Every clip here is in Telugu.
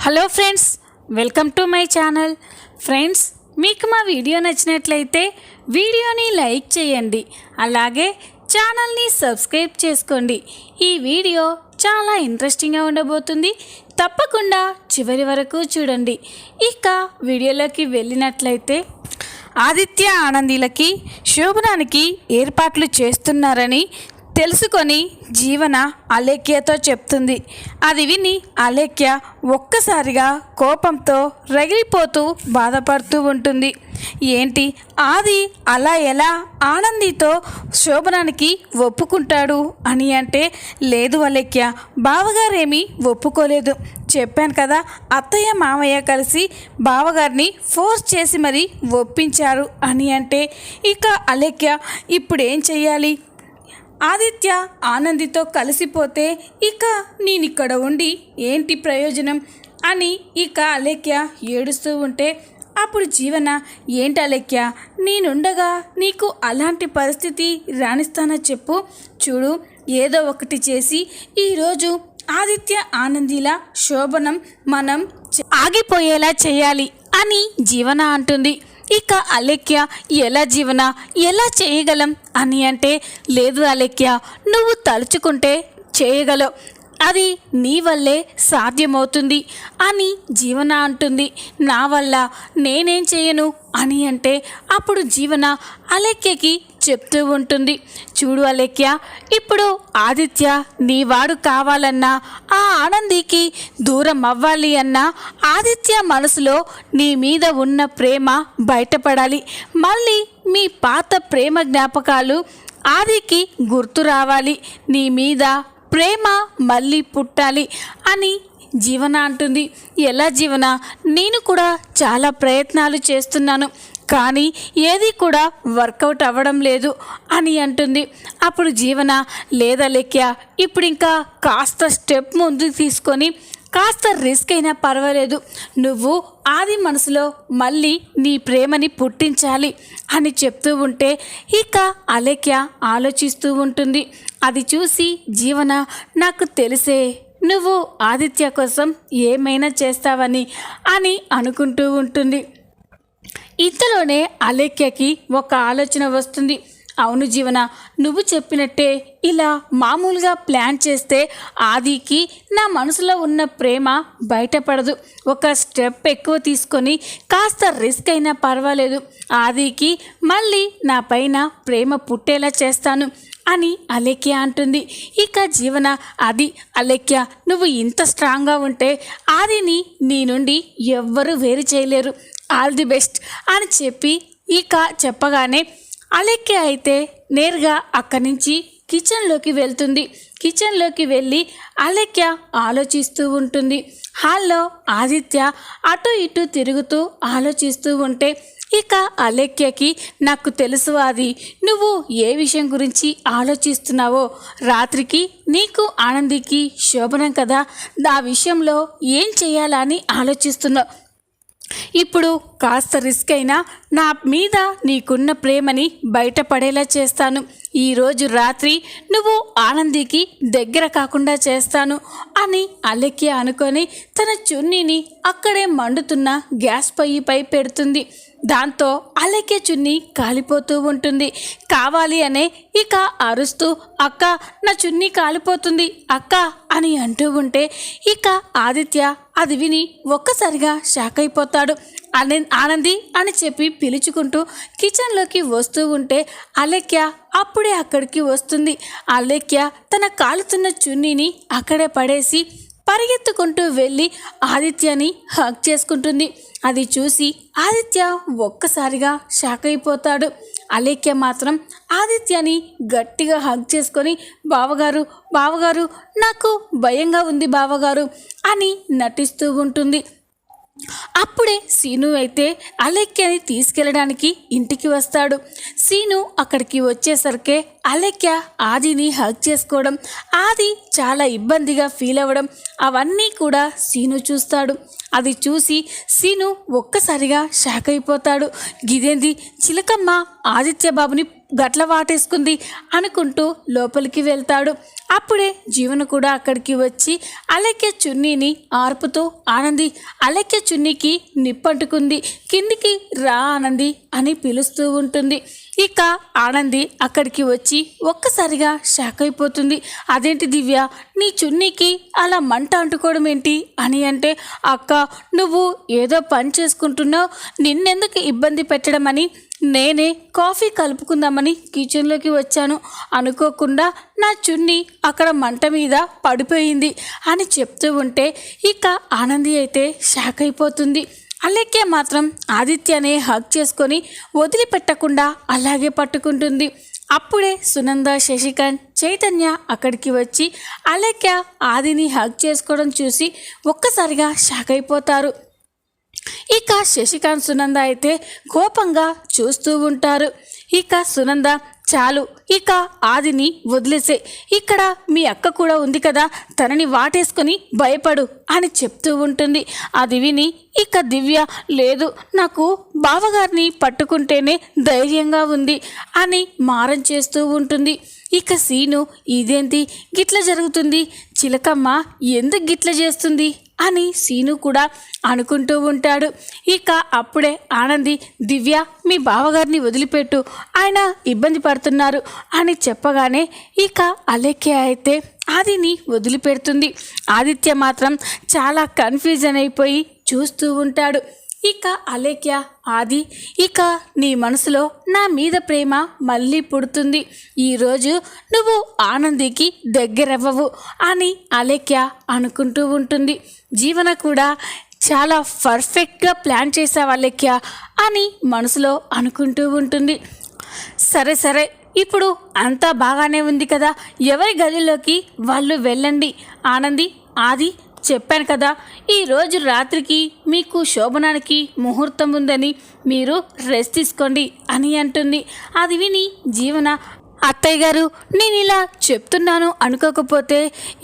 Hello friends, welcome to my channel. Friends, మీకు మా వీడియో నచ్చినట్లయితే వీడియోని లైక్ చేయండి, అలాగే ఛానల్ని సబ్స్క్రైబ్ చేసుకోండి. ఈ వీడియో చాలా ఇంట్రెస్టింగ్గా ఉండబోతుంది, తప్పకుండా చివరి వరకు చూడండి. ఇక వీడియోలోకి వెళ్ళినట్లయితే, ఆదిత్య ఆనందీలకి శోభనానికి ఏర్పాట్లు చేస్తున్నారని తెలుసుకొని జీవన అలేఖ్యతో చెప్తుంది. అది విని అలేఖ్య ఒక్కసారిగా కోపంతో రగిలిపోతూ బాధపడుతూ ఉంటుంది. ఏంటి ఆది అలా ఎలా ఆనందితో శోభనానికి ఒప్పుకుంటాడు అని అంటే, లేదు అలేఖ్య, బావగారేమీ ఒప్పుకోలేదు. చెప్పాను కదా, అత్తయ్య మామయ్య కలిసి బావగారిని ఫోర్స్ చేసి మరీ ఒప్పించారు అని అంటే, ఇక అలేఖ్య ఇప్పుడు ఏం చెయ్యాలి? ఆదిత్య ఆనందితో కలిసిపోతే ఇక నేనిక్కడ ఉండి ఏంటి ప్రయోజనం అని ఇక అలేఖ్య ఏడుస్తూ ఉంటే, అప్పుడు జీవన, ఏంటి అలేఖ్య, నేనుండగా నీకు అలాంటి పరిస్థితి రాణిస్తానా చెప్పు. చూడు, ఏదో ఒకటి చేసి ఈరోజు ఆదిత్య ఆనందిలా శోభనం మనం ఆగిపోయేలా చేయాలి అని జీవన అంటుంది. ఇక అలేఖ్య, ఎలా జీవన, ఎలా చేయగలం అని అంటే, లేదు అలేఖ్య, నువ్వు తలుచుకుంటే చేయగలవు, అది నీ వల్లే సాధ్యమవుతుంది అని జీవన అంటుంది. నా వల్ల నేనేం చేయను అని అంటే, అప్పుడు జీవన అలేఖ్యకి చెప్తూ ఉంటుంది. చూడు అలేఖ్య, ఇప్పుడు ఆదిత్య నీవాడు కావాలన్నా, ఆ ఆనందికి దూరం అవ్వాలి అన్నా, ఆదిత్య మనసులో నీ మీద ఉన్న ప్రేమ బయటపడాలి. మళ్ళీ మీ పాత ప్రేమ జ్ఞాపకాలు ఆదికి గుర్తు రావాలి. నీ మీద ప్రేమ మళ్ళీ పుట్టాలి అని జీవన అంటుంది. ఎలా జీవన, నేను కూడా చాలా ప్రయత్నాలు చేస్తున్నాను, కానీ ఏది కూడా వర్కౌట్ అవ్వడం లేదు అని అంటుంది. అప్పుడు జీవన, లేదా లెక్య, ఇప్పుడు ఇంకా కాస్త స్టెప్ ముందు తీసుకొని కాస్త రిస్క్ అయినా పర్వాలేదు, నువ్వు ఆది మనసులో మళ్ళీ నీ ప్రేమని పుట్టించాలి అని చెప్తూ ఉంటే ఇక అలేఖ్య ఆలోచిస్తూ ఉంటుంది. అది చూసి జీవన, నాకు తెలిసే నువ్వు ఆదిత్య కోసం ఏమైనా చేస్తావని అని అనుకుంటూ ఉంటుంది. ఇంతలోనే అలేఖ్యకి ఒక ఆలోచన వస్తుంది. అవును జీవన, నువ్వు చెప్పినట్టే ఇలా మామూలుగా ప్లాన్ చేస్తే ఆదికి నా మనసులో ఉన్న ప్రేమ బయటపడదు. ఒక స్టెప్ ఎక్కువ తీసుకొని కాస్త రిస్క్ అయినా పర్వాలేదు, ఆదికి మళ్ళీ నా పైన ప్రేమ పుట్టేలా చేస్తాను అని అలేఖ్య అంటుంది. ఇక జీవన, అది అలేఖ్య, నువ్వు ఇంత స్ట్రాంగ్గా ఉంటే ఆదిని నీ నుండి ఎవ్వరూ వేరు చేయలేరు, ఆల్ ది బెస్ట్ అని చెప్పి ఇక చెప్పగానే అలేఖ్య అయితే నేరుగా అక్కడి నుంచి కిచెన్లోకి వెళ్తుంది. కిచెన్లోకి వెళ్ళి అలేఖ్య ఆలోచిస్తూ ఉంటుంది. హాల్లో ఆదిత్య అటు ఇటు తిరుగుతూ ఆలోచిస్తూ ఉంటే ఇక అలేఖ్యకి, నాకు తెలుసు ఆది, నువ్వు ఏ విషయం గురించి ఆలోచిస్తున్నావో, రాత్రికి నీకు ఆనందికి శోభనం కదా, ఆ విషయంలో ఏం చేయాలని ఆలోచిస్తున్నావు. ఇప్పుడు కాస్త రిస్క్ అయినా నా మీద నీకున్న ప్రేమని బయటపడేలా చేస్తాను. ఈరోజు రాత్రి నువ్వు ఆనందికి దగ్గర కాకుండా చేస్తాను అని అలేఖ్య అనుకొని తన చున్నీని అక్కడే మండుతున్న గ్యాస్ పొయ్యిపై పెడుతుంది. దాంతో అలేఖ్య చున్నీ కాలిపోతూ ఉంటుంది. కావాలి అనే ఇక అరుస్తూ, అక్క నా చున్నీ కాలిపోతుంది అక్క అని అంటూ ఉంటే ఇక ఆదిత్య అది విని ఒక్కసారిగా షాక్ అయిపోతాడు. ఆనంది అని చెప్పి పిలుచుకుంటూ కిచెన్లోకి వస్తూ ఉంటే అలేఖ్య అప్పుడే అక్కడికి వస్తుంది. అలేఖ్య తన కాలుతున్న చున్నీని అక్కడే పడేసి పరిగెత్తుకుంటూ వెళ్ళి ఆదిత్యని హగ్ చేసుకుంటుంది. అది చూసి ఆదిత్య ఒక్కసారిగా షాక్ అయిపోతాడు. అలేఖ్య మాత్రం ఆదిత్యని గట్టిగా హగ్ చేసుకొని, బావగారు బావగారు నాకు భయంగా ఉంది బావగారు అని నటిస్తూ ఉంటుంది. అప్పుడే సీను అయితే అలేఖ్యని తీసుకెళ్ళడానికి ఇంటికి వస్తాడు. సీను అక్కడికి వచ్చేసరికే అలేఖ్య ఆదిని హగ్ చేసుకోవడం, ఆది చాలా ఇబ్బందిగా ఫీల్ అవ్వడం అవన్నీ కూడా సీను చూస్తాడు. అది చూసి సీను ఒక్కసారిగా షాక్ అయిపోతాడు. గిదేంది చిలకమ్మ ఆదిత్య బాబుని గట్ల వాటేసుకుంది అనుకుంటూ లోపలికి వెళ్తాడు. అప్పుడే జీవన కూడా అక్కడికి వచ్చి అలెక్య చున్నీని ఆర్పుతూ, ఆనంది, అలెక్య చున్నీకి నిప్పంటుకుంది, కిందికి రా ఆనంది అని పిలుస్తూ ఉంటుంది. ఇక ఆనంది అక్కడికి వచ్చి ఒక్కసారిగా షాక్ అయిపోతుంది. అదేంటి దివ్య, నీ చున్నీకి అలా మంట అంటుకోవడం ఏంటి అని అంటే, అక్క నువ్వు ఏదో పని చేసుకుంటున్నావు, నిన్నెందుకు ఇబ్బంది పెట్టడం అని నేనే కాఫీ కలుపుకుందామని కిచెన్లోకి వచ్చాను, అనుకోకుండా నా చున్నీ అక్కడ మంట మీద పడిపోయింది అని చెప్తూ ఉంటే ఇక ఆనంది అయితే షాక్ అయిపోతుంది. అలెక్య మాత్రం ఆదిత్యనే హగ్ చేసుకొని వదిలిపెట్టకుండా అలాగే పట్టుకుంటుంది. అప్పుడే సునంద, శశికాంత్, చైతన్య అక్కడికి వచ్చి అలెక్య ఆదిని హగ్ చేసుకోవడం చూసి ఒక్కసారిగా షాక్ అయిపోతారు. ఇక శశికాంత్, సునంద అయితే కోపంగా చూస్తూ ఉంటారు. ఇక సునంద, చాలు, ఇక ఆదిని వదిలేసే, ఇక్కడ మీ అక్క కూడా ఉంది కదా, తనని వాటేసుకొని భయపడు అని చెప్తూ ఉంటుంది. అది విని ఇక దివ్య, లేదు, నాకు బావగారిని పట్టుకుంటేనే ధైర్యంగా ఉంది అని మారం చేస్తూ ఉంటుంది. ఇక సీను, ఇదేంటి గిట్ల జరుగుతుంది, చిలకమ్మ ఎందుకు గిట్ల చేస్తుంది అని సీను కూడా అనుకుంటూ ఉంటాడు. ఇక అప్పుడే ఆనంది, దివ్య మీ బావగారిని వదిలిపెట్టు, ఆయన ఇబ్బంది పడుతున్నారు అని చెప్పగానే ఇక అలెక్య అయితే ఆదిని వదిలిపెడుతుంది. ఆదిత్య మాత్రం చాలా కన్ఫ్యూజన్ అయిపోయి చూస్తూ ఉంటాడు. ఇక అలెక్య, ఆది, ఇక నీ మనసులో నా మీద ప్రేమ మళ్ళీ పుడుతుంది, ఈరోజు నువ్వు ఆనందికి దగ్గరవ్వవు అని అలెక్య అనుకుంటూ ఉంటుంది. జీవన కూడా చాలా పర్ఫెక్ట్గా ప్లాన్ చేసావు అలెక్య అని మనసులో అనుకుంటూ ఉంటుంది. సరే సరే, ఇప్పుడు అంతా బాగానే ఉంది కదా, ఎవరి గదిలోకి వాళ్ళు వెళ్ళండి. ఆనంది, ఆది, చెప్పాను కదా, ఈరోజు రాత్రికి మీకు శోభనానికి ముహూర్తం ఉందని, మీరు రెస్ట్ తీసుకోండి అని అంటుంది. అది విని జీవన, అత్తయ్య గారు నేను ఇలా చెప్తున్నాను అనుకోకపోతే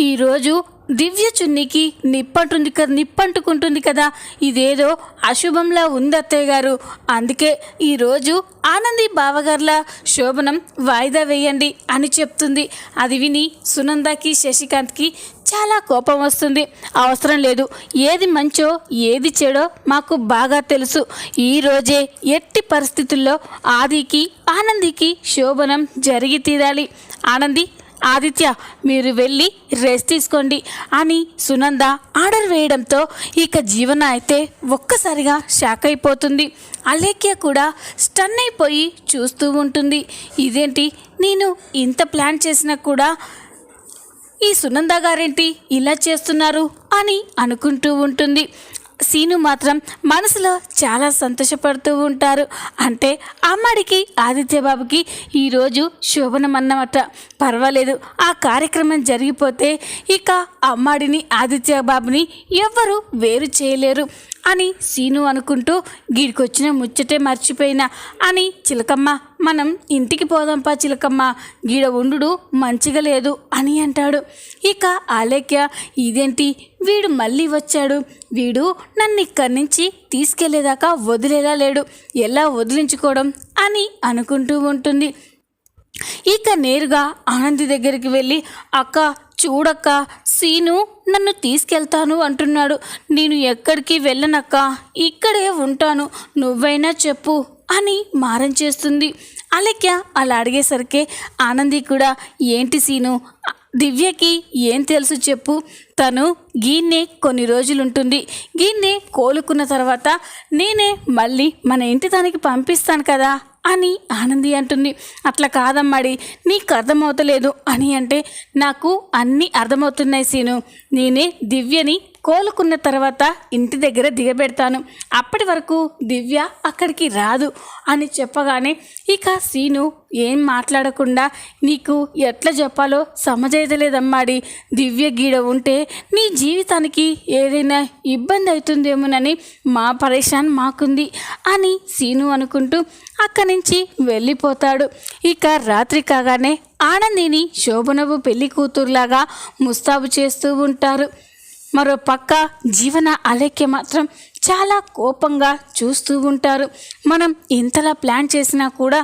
ఈరోజు దివ్య చున్నీకి నిప్పంటుకుంటుంది కదా, ఇదేదో అశుభంలా ఉంది అత్తయ్య గారు, అందుకే ఈరోజు ఆనంది బావగార్ల శోభనం వాయిదా వేయండి అని చెప్తుంది. అది విని సునందకి, శశికాంత్కి చాలా కోపం వస్తుంది. అవసరం లేదు, ఏది మంచో ఏది చెడో మాకు బాగా తెలుసు, ఈరోజే ఎట్టి పరిస్థితుల్లో ఆదికి ఆనందికి శోభనం జరిగి తీరాలి. ఆనంది, ఆదిత్య మీరు వెళ్ళి రెస్ట్ తీసుకోండి అని సునంద ఆర్డర్ వేయడంతో ఇక జీవన అయితే ఒక్కసారిగా షాక్ అయిపోతుంది. అలేఖ్య కూడా స్టన్ అయిపోయి చూస్తూ ఉంటుంది. ఇదేంటి, నేను ఇంత ప్లాన్ చేసినా కూడా ఈ సునంద గారేంటి ఇలా చేస్తున్నారు అని అనుకుంటూ ఉంటుంది. సీను మాత్రం మనసులో చాలా సంతోషపడుతూ ఉంటారు. అంటే అమ్మాడికి, ఆదిత్యబాబుకి ఈరోజు శోభనం అన్నమాట, పర్వాలేదు, ఆ కార్యక్రమం జరిగిపోతే ఇక అమ్మాడిని, ఆదిత్యబాబుని ఎవ్వరూ వేరు చేయలేరు అని సీను అనుకుంటూ, గీడికొచ్చిన ముచ్చటే మర్చిపోయినా అని, చిలకమ్మ మనం ఇంటికి పోదాంపా చిలకమ్మ, గీడ ఉండు మంచిగా లేదు అని అంటాడు. ఇక ఆలేఖ్య, ఇదేంటి వీడు మళ్ళీ వచ్చాడు, వీడు నన్ను ఇక్కడి నుంచి తీసుకెళ్లేదాకా వదిలేలా లేడు, ఎలా వదిలించుకోవడం అని అనుకుంటూ ఉంటుంది. ఇక నేరుగా ఆనంది దగ్గరికి వెళ్ళి, అక్క చూడక్క, సీను నన్ను తీసుకెళ్తాను అంటున్నాడు, నేను ఎక్కడికి వెళ్ళనక్క, ఇక్కడే ఉంటాను, నువ్వైనా చెప్పు అని మారం చేస్తుంది. అలెక్య అలా అడిగేసరికి ఆనంది కూడా, ఏంటి సీను, దివ్యకి ఏం తెలుసు చెప్పు, తను గీన్నే కొన్ని రోజులుంటుంది, గీన్నే కోలుకున్న తర్వాత నేనే మళ్ళీ మన ఇంటి దానికి పంపిస్తాను కదా అని ఆనంది అంటుంది. అట్లా కాదమ్మాడి, నీకు అర్థమవుతలేదు అని అంటే, నాకు అన్నీ అర్థమవుతున్నాయి సీను, నేనే దివ్యని కోలుకున్న తర్వాత ఇంటి దగ్గర దిగబెడతాను, అప్పటి వరకు దివ్య అక్కడికి రాదు అని చెప్పగానే ఇక సీను ఏం మాట్లాడకుండా, నీకు ఎట్లా చెప్పాలో సమజైతలేదమ్మాడి, దివ్య గీడ ఉంటే నీ జీవితానికి ఏదైనా ఇబ్బంది అవుతుందేమోనని మా పరేషాన్ మాకుంది అని సీను అనుకుంటూ అక్కడి నుంచి వెళ్ళిపోతాడు. ఇక రాత్రి కాగానే ఆనందిని శోభనవు పెళ్లి కూతురులాగా ముస్తాబు చేస్తూ ఉంటారు. మరో పక్క జీవన, అలేఖ్య మాత్రం చాలా కోపంగా చూస్తూ ఉంటారు. మనం ఇంతలా ప్లాన్ చేసినా కూడా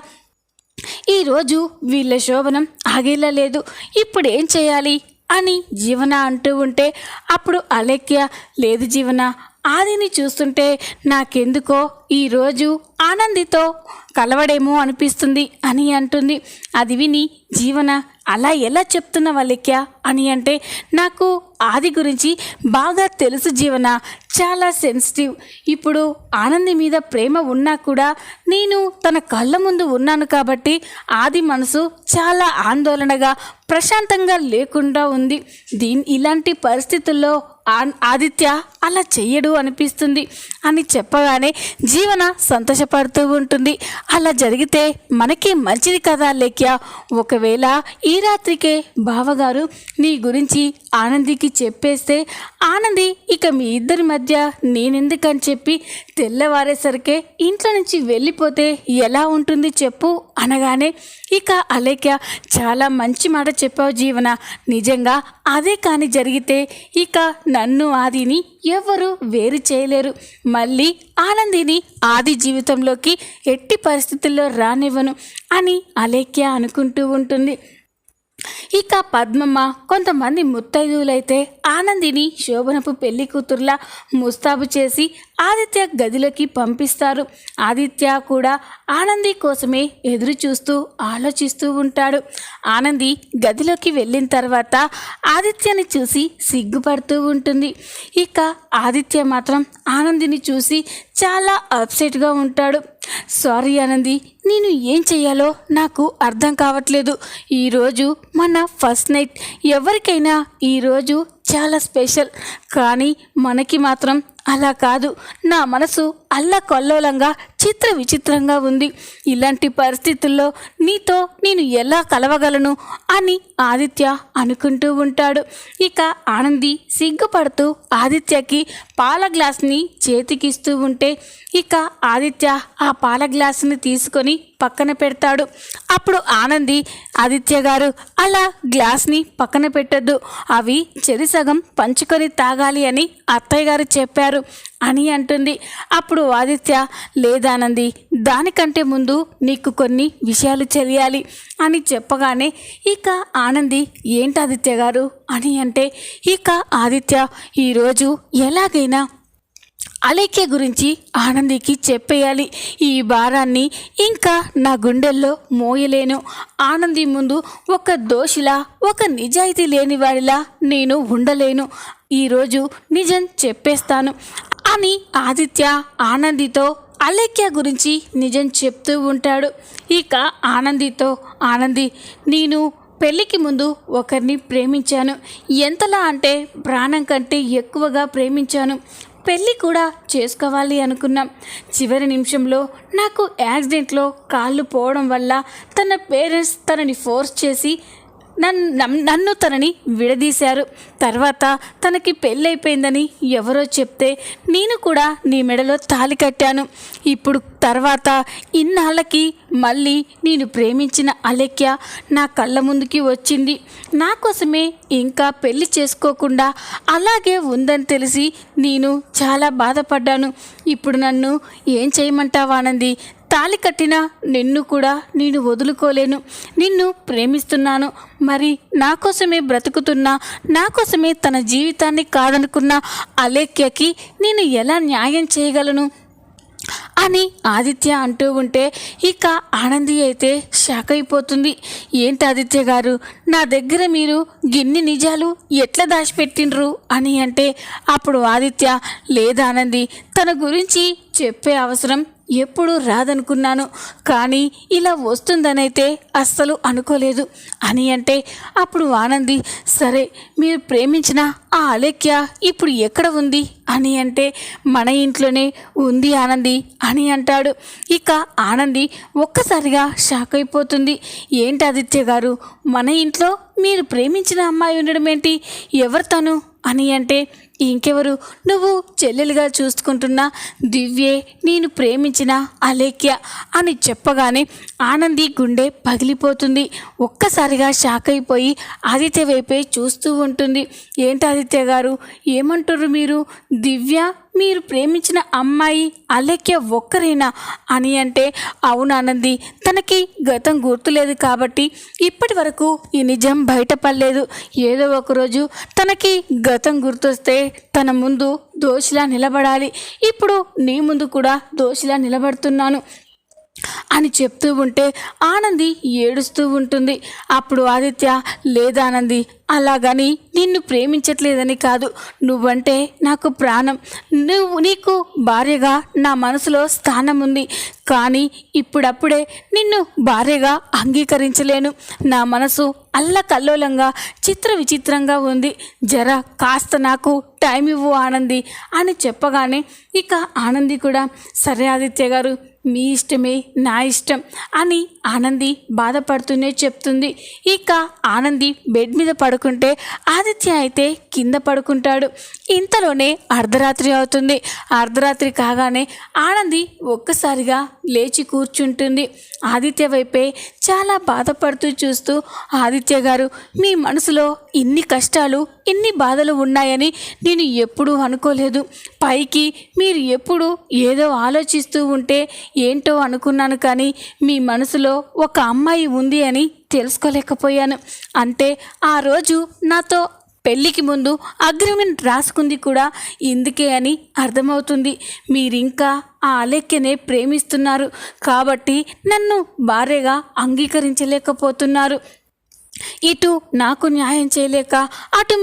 ఈరోజు వీళ్ళ శోభనం ఆగేలా లేదు, ఇప్పుడు ఏం చేయాలి అని జీవన అంటూ ఉంటే అప్పుడు అలేఖ్య, లేదు జీవన, ఆదిని చూస్తుంటే నాకెందుకో ఈరోజు ఆనందితో కలవడేమో అనిపిస్తుంది అని అంటుంది. అది విని జీవన, అలా ఎలా చెప్తున్నావు అలేఖ్య అని అంటే, నాకు ఆది గురించి బాగా తెలుసు జీవన, చాలా సెన్సిటివ్. ఇప్పుడు ఆనంది మీద ప్రేమ ఉన్నా కూడా నేను తన కళ్ళ ముందు ఉన్నాను కాబట్టి ఆది మనసు చాలా ఆందోళనగా ప్రశాంతంగా లేకుండా ఉంది. ఇలాంటి పరిస్థితుల్లో ఆదిత్య అలా చెయ్యడు అనిపిస్తుంది అని చెప్పగానే జీవన సంతోషపడుతూ ఉంటుంది. అలా జరిగితే మనకి మంచిది కదా లేఖ్య. ఒకవేళ ఈ రాత్రికే బావగారు నీ గురించి ఆనందికి చెప్పేస్తే ఆనంది ఇక మీ ఇద్దరి మధ్య నేనెందుకని చెప్పి తెల్లవారేసరికే ఇంట్లో నుంచి వెళ్ళిపోతే ఎలా ఉంటుంది చెప్పు అనగానే ఇక అలేఖ్య, చాలా మంచి మాట చెప్పావు జీవన, నిజంగా అదే కానీ జరిగితే ఇక నన్ను ఆదిని ఎవ్వరూ వేరు చేయలేరు. మళ్ళీ ఆనందిని ఆది జీవితంలోకి ఎట్టి పరిస్థితుల్లో రానివ్వను అని అలేఖ్య అనుకుంటూ ఉంటుంది. ఇక పద్మమ్మ కొంతమంది ముత్తైదువులైతే ఆనందిని శోభనపు పెళ్లి కూతుర్లా ముస్తాబు చేసి ఆదిత్య గదిలోకి పంపిస్తారు. ఆదిత్య కూడా ఆనంది కోసమే ఎదురు చూస్తూ ఆలోచిస్తూ ఉంటాడు. ఆనంది గదిలోకి వెళ్ళిన తర్వాత ఆదిత్యని చూసి సిగ్గుపడుతూ ఉంటుంది. ఇక ఆదిత్య మాత్రం ఆనందిని చూసి చాలా అప్సెట్గా ఉంటాడు. సారీ ఆనంది, నేను ఏం చెయ్యాలో నాకు అర్థం కావట్లేదు. ఈరోజు మన ఫస్ట్ నైట్, ఎవరికైనా ఈరోజు చాలా స్పెషల్, కానీ మనకి మాత్రం అలా కాదు. నా మనసు అల్లకల్లోలంగా చిత్ర విచిత్రంగా ఉంది. ఇలాంటి పరిస్థితుల్లో నీతో నేను ఎలా కలవగలను అని ఆదిత్య అనుకుంటూ ఉంటాడు. ఇక ఆనంది సిగ్గుపడుతూ ఆదిత్యకి పాల గ్లాస్ని చేతికిస్తూ ఉంటే ఇక ఆదిత్య ఆ పాల గ్లాసుని తీసుకొని పక్కన పెడతాడు. అప్పుడు ఆనంది, ఆదిత్య గారు అలా గ్లాస్ని పక్కన పెట్టద్దు, అవి చెరిసగం పంచుకొని తాగాలి అని అత్తయ్య గారు చెప్పారు అని అంటుంది. అప్పుడు ఆదిత్య, లేదానంది, దానికంటే ముందు నీకు కొన్ని విషయాలు తెలియాలి అని చెప్పగానే ఇక ఆనంది, ఏంటి ఆదిత్య గారు అని అంటే ఇక ఆదిత్య, ఈరోజు ఎలాగైనా అలేఖ్య గురించి ఆనందికి చెప్పేయాలి. ఈ భారాన్ని ఇంకా నా గుండెల్లో మోయలేను. ఆనంది ముందు ఒక దోషిలా, ఒక నిజాయితీ లేని వాడిలా నేను ఉండలేను. ఈరోజు నిజం చెప్పేస్తాను అని ఆదిత్య ఆనందితో అలేఖ్య గురించి నిజం చెప్తూ ఉంటాడు. ఇక ఆనందితో, ఆనంది, నేను పెళ్ళికి ముందు ఒకరిని ప్రేమించాను. ఎంతలా అంటే ప్రాణం కంటే ఎక్కువగా ప్రేమించాను. పెళ్ళి కూడా చేసుకోవాలి అనుకున్నాం. చివరి నిమిషంలో నాకు యాక్సిడెంట్లో కాళ్ళు పోవడం వల్ల తన పేరెంట్స్ తనని ఫోర్స్ చేసి నన్ను తనని విడదీశారు. తర్వాత తనకి పెళ్ళైపోయిందని ఎవరో చెప్తే నేను కూడా నీ మెడలో తాళి కట్టాను. ఇప్పుడు తర్వాత ఇన్నాళ్ళకి మళ్ళీ నేను ప్రేమించిన అలేఖ్య నా కళ్ళ ముందుకి వచ్చింది. నా కోసమే ఇంకా పెళ్లి చేసుకోకుండా అలాగే ఉందని తెలిసి నేను చాలా బాధపడ్డాను. ఇప్పుడు నన్ను ఏం చేయమంటావా ఆనంది? తాళి కట్టిన నిన్ను కూడా నేను వదులుకోలేను. నిన్ను ప్రేమిస్తున్నాను. మరి నా కోసమే బ్రతుకుతున్నా, నా కోసమే తన జీవితాన్ని కాదనుకున్న అలేఖ్యకి నేను ఎలా న్యాయం చేయగలను అని ఆదిత్య అంటూ ఉంటే ఇక ఆనంది అయితే షాక్ అయిపోతుంది. ఏంటి ఆదిత్య గారు, నా దగ్గర మీరు గిన్ని నిజాలు ఎట్లా దాచిపెట్టిండ్రు అని అంటే అప్పుడు ఆదిత్య, లేదా ఆనంది, తన గురించి చెప్పే అవసరం ఎప్పుడూ రాదనుకున్నాను, కానీ ఇలా వస్తుందనైతే అస్సలు అనుకోలేదు అని అంటే అప్పుడు ఆనంది, సరే మీరు ప్రేమించిన ఆ అలేఖ్య ఇప్పుడు ఎక్కడ ఉంది అని అంటే మన ఇంట్లోనే ఉంది ఆనంది అని అంటాడు. ఇక ఆనంది ఒక్కసారిగా షాక్ అయిపోతుంది. ఏంటి ఆదిత్య గారు, మన ఇంట్లో మీరు ప్రేమించిన అమ్మాయి ఉండడం ఏంటి? ఎవరు తను అని అంటే ఇంకెవరు, నువ్వు చెల్లెలుగా చూసుకుంటున్న దివ్యే నేను ప్రేమించిన అలేఖ్య అని చెప్పగానే ఆనంది గుండె పగిలిపోతుంది. ఒక్కసారిగా షాక్ అయిపోయి ఆదిత్య వైపే చూస్తూ ఉంటుంది. ఏంటి ఆదిత్య గారు, ఏమంటారు మీరు? దివ్య మీరు ప్రేమించిన అమ్మాయి అలేఖ్య ఒక్కరేనా అని అంటే అవును ఆనంది, తనకి గతం గుర్తులేదు కాబట్టి ఇప్పటి వరకు ఈ నిజం బయటపడలేదు. ఏదో ఒకరోజు తనకి గతం గుర్తొస్తే తన ముందు దోషిలా నిలబడాలి. ఇప్పుడు నీ ముందు కూడా దోషిలా నిలబడుతున్నాను అని చెప్తూ ఉంటే ఆనంది ఏడుస్తూ ఉంటుంది. అప్పుడు ఆదిత్య, లేదానంది, అలాగని నిన్ను ప్రేమించట్లేదని కాదు, నువ్వంటే నాకు ప్రాణం, నీకు భార్యగా నా మనసులో స్థానం ఉంది. కానీ ఇప్పుడప్పుడే నిన్ను భార్యగా అంగీకరించలేను. నా మనసు అల్లకల్లోలంగా చిత్ర విచిత్రంగా ఉంది. జర కాస్త నాకు టైం ఇవ్వు ఆనంది అని చెప్పగానే ఇక ఆనంది కూడా సరే ఆదిత్య గారు, మీ ఇష్టమే నా ఇష్టం అని ఆనంది బాధపడుతూనే చెప్తుంది. ఇక ఆనంది బెడ్ మీద పడుకుంటే ఆదిత్య అయితే కింద పడుకుంటాడు. ఇంతలోనే అర్ధరాత్రి అవుతుంది. అర్ధరాత్రి కాగానే ఆనంది ఒక్కసారిగా లేచి కూర్చుంటుంది. ఆదిత్య వైపే చాలా బాధపడుతూ చూస్తూ, ఆదిత్య గారు, మీ మనసులో ఇన్ని కష్టాలు ఇన్ని బాధలు ఉన్నాయని నేను ఎప్పుడూ అనుకోలేదు. పైకి మీరు ఎప్పుడు ఏదో ఆలోచిస్తూ ఉంటే ఏంటో అనుకున్నాను, కానీ మీ మనసులో ఒక అమ్మాయి ఉంది అని తెలుసుకోలేకపోయాను. అంటే ఆ రోజు నాతో పెళ్ళికి ముందు అగ్రిమెంట్ రాసుకుంది కూడా ఇందుకే అని అర్థమవుతుంది. మీరింకా ఆ అలేఖ్యనే ప్రేమిస్తున్నారు కాబట్టి నన్ను భార్యగా అంగీకరించలేకపోతున్నారు. ఇటు నాకు న్యాయం చేయలేక, అటు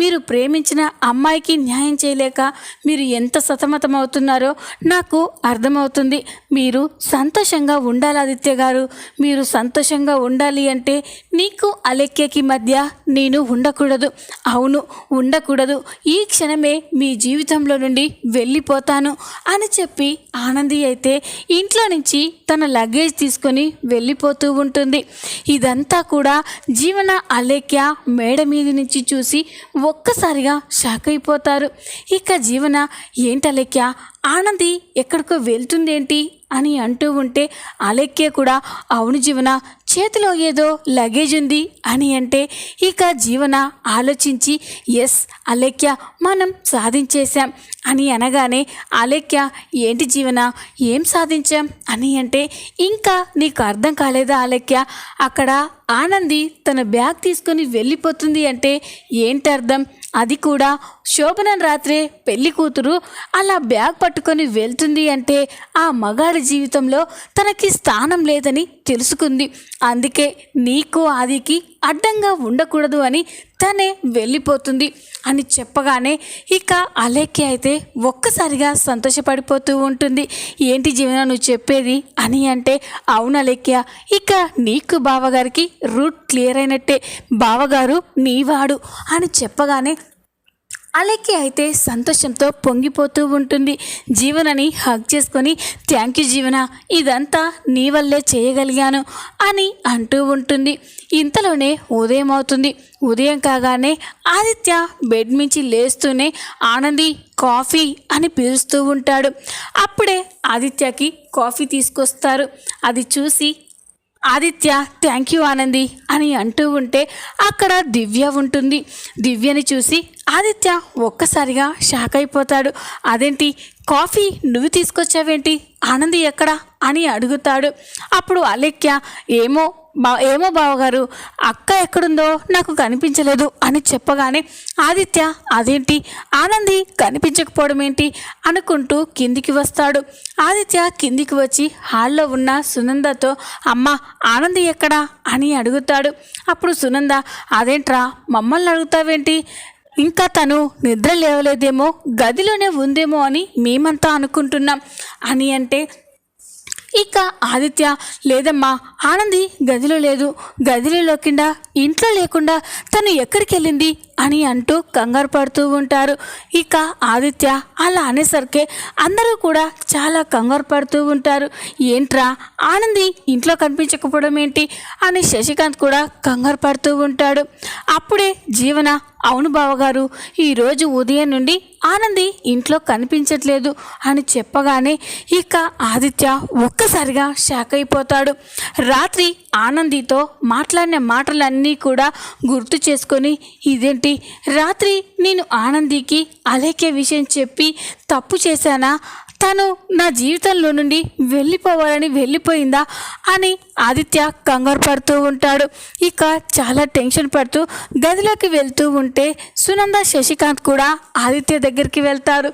మీరు ప్రేమించిన అమ్మాయికి న్యాయం చేయలేక మీరు ఎంత సతమతమవుతున్నారో నాకు అర్థమవుతుంది. మీరు సంతోషంగా ఉండాలి ఆదిత్య గారు. మీరు సంతోషంగా ఉండాలి అంటే నీకు అలేఖ్యకి మధ్య నేను ఉండకూడదు. అవును, ఉండకూడదు. ఈ క్షణమే మీ జీవితంలో నుండి వెళ్ళిపోతాను అని చెప్పి ఆనంది అయితే ఇంట్లో నుంచి తన లగేజ్ తీసుకొని వెళ్ళిపోతూ ఉంటుంది. ఇదంతా కూడా జీవన అలేఖ్య మేడ మీద నుంచి చూసి ఒక్కసారిగా షాక్ అయిపోతారు. ఇక జీవన, ఏంటి అలేఖ్య, ఆనంది ఎక్కడికో వెళ్తుందేంటి అని అంటూ ఉంటే అలేఖ్య కూడా అవును జీవన, చేతిలో ఏదో లగేజ్ ఉంది అని అంటే ఇక జీవన ఆలోచించి ఎస్ అలేఖ్య, మనం సాధించేశాం అని అనగానే అలేఖ్య, ఏంటి జీవన, ఏం సాధించాం అని అంటే ఇంకా నీకు అర్థం కాలేదా అలేఖ్య, అక్కడ ఆనంది తన బ్యాగ్ తీసుకొని వెళ్ళిపోతుంది అంటే ఏంటి అర్థం, అది కూడా శోభనన్ రాత్రే పెళ్లి కూతురు అలా బ్యాగ్ పట్టుకొని వెళ్తుంది అంటే ఆ మగాడి జీవితంలో తనకి స్థానం లేదని తెలుసుకుంది. అందుకే నీకు ఆదికి అడ్డంగా ఉండకూడదు అని తనే వెళ్ళిపోతుంది అని చెప్పగానే ఇక అలేఖ్య అయితే ఒక్కసారిగా సంతోషపడిపోతూ ఉంటుంది. ఏంటి జీవన నువ్వు చెప్పేది అని అంటే అవును అలేఖ్య, ఇక నీకు బావగారికి రూట్ క్లియర్ అయినట్టే, బావగారు నీవాడు అని చెప్పగానే అలేఖ్య అయితే సంతోషంతో పొంగిపోతూ ఉంటుంది. జీవనని హగ్ చేసుకొని థ్యాంక్ యూ జీవన, ఇదంతా నీ వల్లే చేయగలిగాను అని అంటూ ఉంటుంది. ఇంతలోనే ఉదయం అవుతుంది. ఉదయం కాగానే ఆదిత్య బెడ్ నుంచి లేస్తూనే ఆనంది కాఫీ అని పిలుస్తూ ఉంటాడు. అప్పుడే ఆదిత్యకి కాఫీ తీసుకొస్తారు. అది చూసి ఆదిత్య థ్యాంక్ యూ ఆనంది అని అంటూ ఉంటే అక్కడ దివ్య ఉంటుంది. దివ్యని చూసి ఆదిత్య ఒక్కసారిగా షాక్ అయిపోతాడు. అదేంటి, కాఫీ నువ్వు తీసుకొచ్చావేంటి, ఆనంది ఎక్కడా అని అడుగుతాడు. అప్పుడు అలేఖ్య ఏమో బావగారు, అక్క ఎక్కడుందో నాకు కనిపించలేదు అని చెప్పగానే ఆదిత్య అదేంటి, ఆనంది కనిపించకపోవడం ఏంటి అనుకుంటూ కిందికి వస్తాడు. ఆదిత్య కిందికి వచ్చి హాల్లో ఉన్న సునందతో అమ్మ ఆనంది ఎక్కడా అని అడుగుతాడు. అప్పుడు సునంద, అదేంట్రా మమ్మల్ని అడుగుతావేంటి, ఇంకా తను నిద్ర లేవలేదేమో, గదిలోనే ఉందేమో అని మేమంతా అనుకుంటున్నాం అని అంటే ఇక ఆదిత్య లేదమ్మా, ఆనంది గదిలో లేదు, గదిలో లేకుండా ఇంట్లో లేకుండా తను ఎక్కడికి వెళ్ళింది అని అంటూ కంగారు పడుతూ ఉంటారు. ఇక ఆదిత్య అలా అనేసరికి అందరూ కూడా చాలా కంగారు పడుతూ ఉంటారు. ఏంట్రా ఆనంది ఇంట్లో కనిపించకపోవడం ఏంటి అని శశికాంత్ కూడా కంగారు పడుతూ ఉంటాడు. అప్పుడే జీవన, అవును బావగారు, ఈరోజు ఉదయం నుండి ఆనంది ఇంట్లో కనిపించట్లేదు అని చెప్పగానే ఇక ఆదిత్య ఒక్కసారిగా షాక్ అయిపోతాడు. రాత్రి ఆనందితో మాట్లాడిన మాటలన్నీ కూడా గుర్తు చేసుకొని ఇదేంటి ఏంటి? రాత్రి నేను ఆనందికి అలేఖ్య విషయం చెప్పి తప్పు చేశానా? తను నా జీవితంలో నుండి వెళ్ళిపోవాలని వెళ్ళిపోయిందా అని ఆదిత్య కంగారు పడుతూ ఉంటాడు. ఇక చాలా టెన్షన్ పడుతూ గదిలోకి వెళ్తూ ఉంటే సునంద శశికాంత్ కూడా ఆదిత్య దగ్గరికి వెళ్తారు.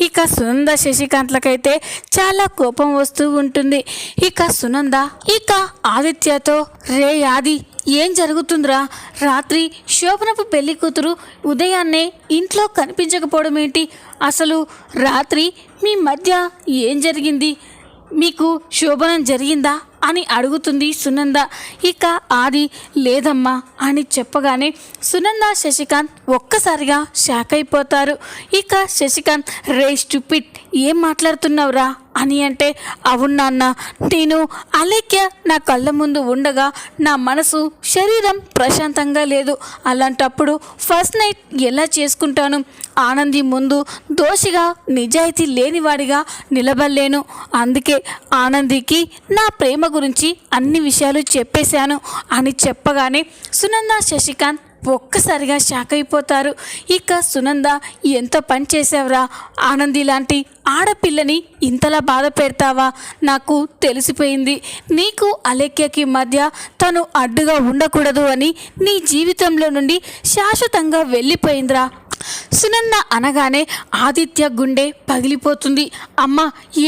ఇక సునంద శశికాంత్లకైతే చాలా కోపం వస్తూ ఉంటుంది. ఇక సునంద ఆదిత్యతో, రే ఆది, ఏం జరుగుతుందిరా? రాత్రి శోభనపు పెళ్లి కూతురు ఉదయాన్నే ఇంట్లో కనిపించకపోవడం ఏంటి? అసలు రాత్రి మీ మధ్య ఏం జరిగింది? మీకు శోభనం జరిగిందా అని అడుగుతుంది సునంద. ఇక ఆది లేదమ్మా అని చెప్పగానే సునంద శశికాంత్ ఒక్కసారిగా షాక్ అయిపోతారు. ఇక శశికాంత్, రే స్టూపిడ్, ఏం మాట్లాడుతున్నావురా అని అంటే, అవును నాన్న, నేను అలేఖ్య నా కళ్ళ ముందు ఉండగా నా మనసు శరీరం ప్రశాంతంగా లేదు. అలాంటప్పుడు ఫస్ట్ నైట్ ఎలా చేసుకుంటాను? ఆనంది ముందు దోషిగా నిజాయితీ లేనివాడిగా నిలబడలేను. అందుకే ఆనందికి నా ప్రేమ గురించి అన్ని విషయాలు చెప్పేశాను అని చెప్పగానే సునంద శశికాంత్ ఒక్కసారిగా షాక్ అయిపోతారు. ఇక సునంద, ఎంత పని చేసావురా? ఆనంది లాంటి ఆడపిల్లని ఇంతలా బాధ పెడతావా? నాకు తెలిసిపోయింది, నీకు అలేఖ్యకి మధ్య తను అడ్డుగా ఉండకూడదు అని నీ జీవితంలో నుండి శాశ్వతంగా వెళ్ళిపోయిందిరా. సునంద అనగానే ఆదిత్య గుండె పగిలిపోతుంది. అమ్మ,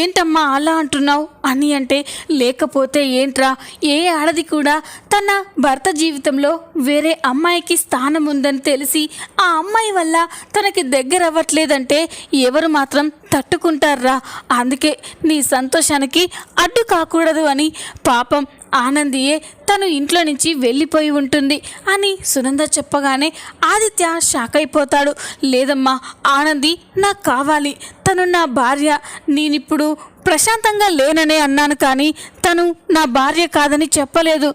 ఏంటమ్మా అలా అంటున్నావు అని అంటే, లేకపోతే ఏంట్రా, ఏ ఆడది కూడా తన భర్త జీవితంలో వేరే అమ్మాయికి స్థానం ఉందని తెలిసి ఆ అమ్మాయి వల్ల తనకి దగ్గర అవ్వట్లేదంటే ఎవరు మాత్రం తట్టుకుంటారా? అందుకే నీ సంతోషానికి అడ్డు కాకూడదు అని పాపం ఆనందియే తను ఇంట్లో నుంచి వెళ్ళిపోయి ఉంటుంది అని సునంద చెప్పగానే ఆదిత్య షాక్ అయిపోతాడు. లేదమ్మా, ఆనంది నాకు కావాలి, తను నా భార్య. నేనిప్పుడు ప్రశాంతంగా లేననే అన్నాను, కానీ తను నా భార్య కాదని చెప్పలేదు.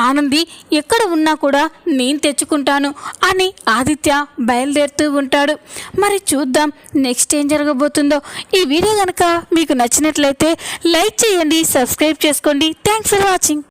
ఆనంది ఎక్కడ ఉన్నా కూడా నేను తెచ్చుకుంటాను అని ఆదిత్య బయలుదేరుతూ ఉంటాడు. మరి చూద్దాం నెక్స్ట్ ఏం జరగబోతుందో. ఈ వీడియో కనుక మీకు నచ్చినట్లయితే లైక్ చేయండి, సబ్స్క్రైబ్ చేసుకోండి. Thanks for watching.